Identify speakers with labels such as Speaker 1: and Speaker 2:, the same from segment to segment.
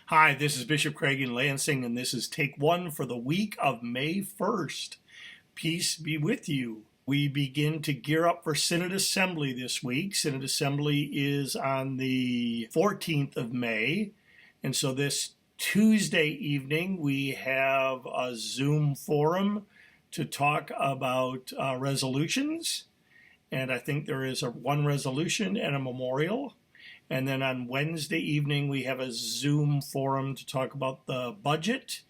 Speaker 1: Hi, this is Bishop Craig in Lansing, and this is Take One for the week of May 1st. Peace be with you. We begin to gear up for Synod Assembly this week. Synod Assembly is on the 14th of May, and so this Tuesday evening we have a Zoom forum to talk about resolutions, and I think there is one resolution and a memorial. And then on Wednesday evening, we have a Zoom forum to talk about the budget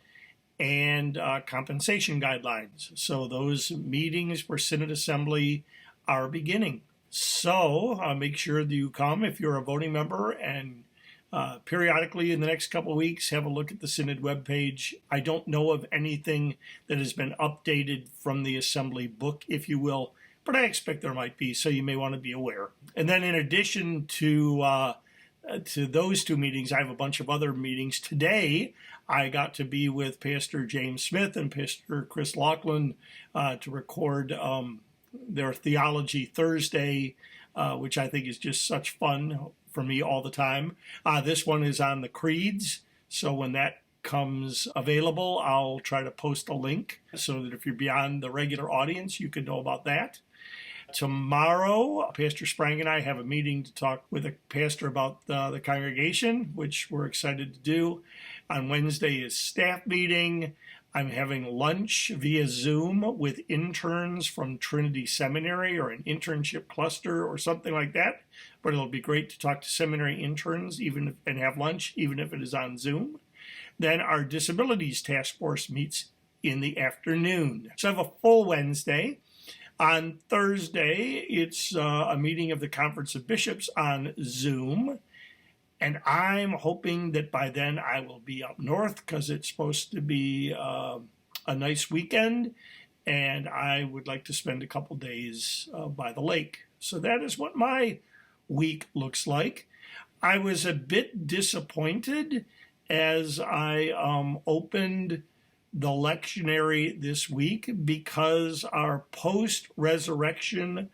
Speaker 1: and compensation guidelines. So those meetings for Synod Assembly are beginning. So make sure that you come if you're a voting member, and periodically in the next couple of weeks, have a look at the Synod webpage. I don't know of anything that has been updated from the Assembly book, if you will, but I expect there might be, so you may want to be aware. And then in addition to those two meetings, I have a bunch of other meetings. Today, I got to be with Pastor James Smith and Pastor Chris Laughlin to record their Theology Thursday, which I think is just such fun for me all the time. This one is on the creeds, so when that comes available, I'll try to post a link so that if you're beyond the regular audience, you can know about that. Tomorrow, Pastor Sprang and I have a meeting to talk with a pastor about the congregation, which we're excited to do. On Wednesday is staff meeting. I'm having lunch via Zoom with interns from Trinity Seminary or an internship cluster or something like that. But it'll be great to talk to seminary interns and have lunch, even if it is on Zoom. Then our disabilities task force meets in the afternoon. So I have a full Wednesday. On Thursday, it's a meeting of the Conference of Bishops on Zoom, and I'm hoping that by then I will be up north because it's supposed to be a nice weekend, and I would like to spend a couple days by the lake. So that is what my week looks like. I was a bit disappointed as I opened the lectionary this week because our post-resurrection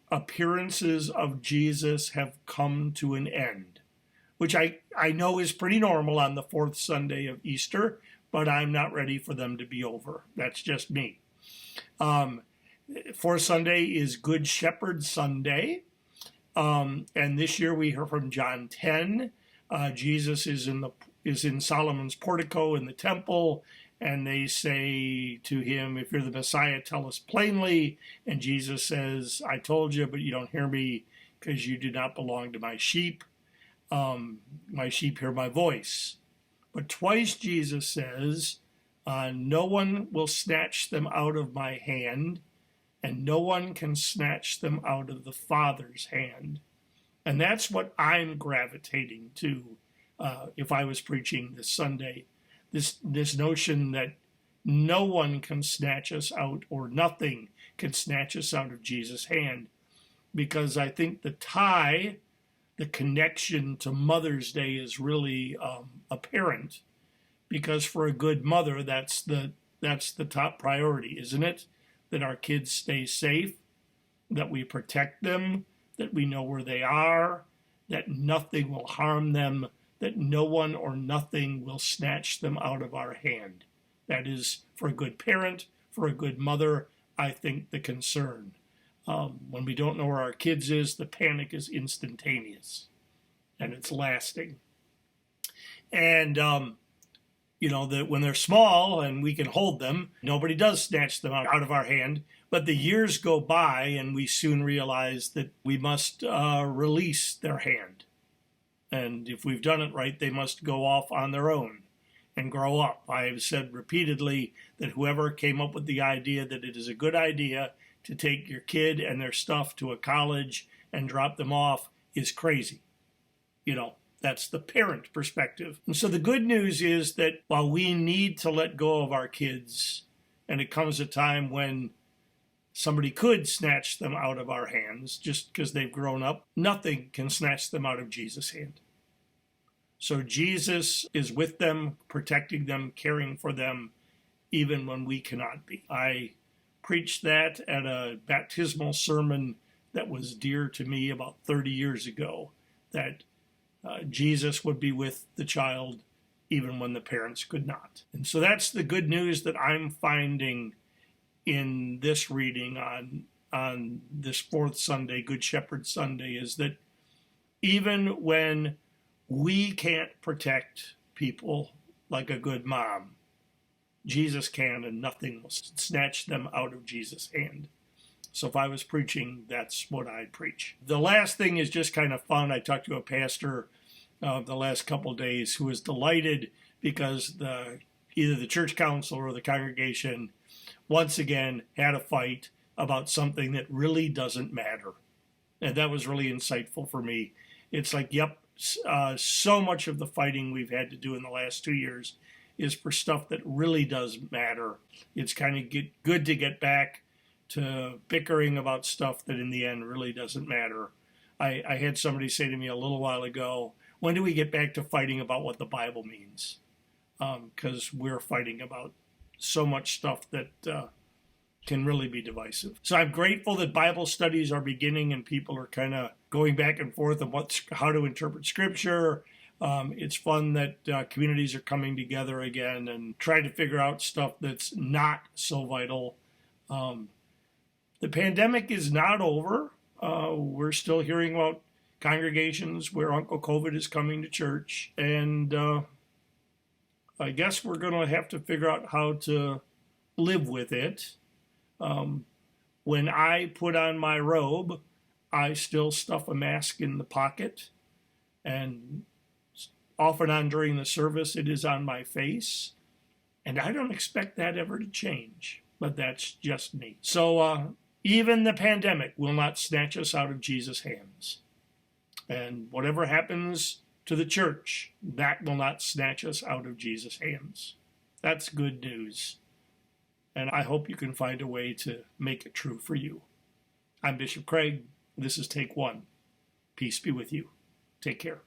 Speaker 1: appearances of Jesus have come to an end, which I know is pretty normal on the fourth Sunday of Easter, but I'm not ready for them to be over. That's just me. Fourth Sunday is Good Shepherd Sunday, and this year we hear from John 10. Jesus is in Solomon's portico in the temple, and they say to him, if you're the Messiah, tell us plainly. And Jesus says, I told you, but you don't hear me because you do not belong to my sheep. My sheep hear my voice. But twice Jesus says, no one will snatch them out of my hand, and no one can snatch them out of the Father's hand. And that's what I'm gravitating to if I was preaching this Sunday. This notion that no one can snatch us out, or nothing can snatch us out of Jesus' hand. Because I think the connection to Mother's Day is really apparent. Because for a good mother, that's the top priority, isn't it? That our kids stay safe, that we protect them, that we know where they are, that nothing will harm them, that no one or nothing will snatch them out of our hand. That is, for a good parent, for a good mother, I think the concern. When we don't know where our kids is, the panic is instantaneous, and it's lasting. And, that when they're small and we can hold them, nobody does snatch them out of our hand. But the years go by, and we soon realize that we must release their hand. And if we've done it right, they must go off on their own and grow up. I have said repeatedly that whoever came up with the idea that it is a good idea to take your kid and their stuff to a college and drop them off is crazy. That's the parent perspective. And so the good news is that while we need to let go of our kids, and it comes a time when somebody could snatch them out of our hands just because they've grown up, nothing can snatch them out of Jesus' hand. So Jesus is with them, protecting them, caring for them, even when we cannot be. I preached that at a baptismal sermon that was dear to me about 30 years ago, that Jesus would be with the child even when the parents could not. And so that's the good news that I'm finding in this reading on this fourth Sunday, Good Shepherd Sunday, is that even when we can't protect people like a good mom, Jesus can, and nothing will snatch them out of Jesus' hand. So if I was preaching, that's what I'd preach. The last thing is just kind of fun. I talked to a pastor the last couple of days who was delighted because either the church council or the congregation once again had a fight about something that really doesn't matter. And that was really insightful for me. It's like, yep, so much of the fighting we've had to do in the last 2 years is for stuff that really does matter. It's kind of good to get back to bickering about stuff that in the end really doesn't matter. I had somebody say to me a little while ago, when do we get back to fighting about what the Bible means? Because we're fighting about so much stuff that can really be divisive. So I'm grateful that Bible studies are beginning and people are kind of going back and forth on how to interpret Scripture. It's fun that communities are coming together again and trying to figure out stuff that's not so vital. The pandemic is not over. We're still hearing about congregations where Uncle COVID is coming to church. And I guess we're going to have to figure out how to live with it. When I put on my robe, I still stuff a mask in the pocket. And off and on during the service, it is on my face. And I don't expect that ever to change. But that's just me. So even the pandemic will not snatch us out of Jesus' hands. And whatever happens to the church, that will not snatch us out of Jesus' hands. That's good news. And I hope you can find a way to make it true for you. I'm Bishop Craig. This is Take One. Peace be with you. Take care.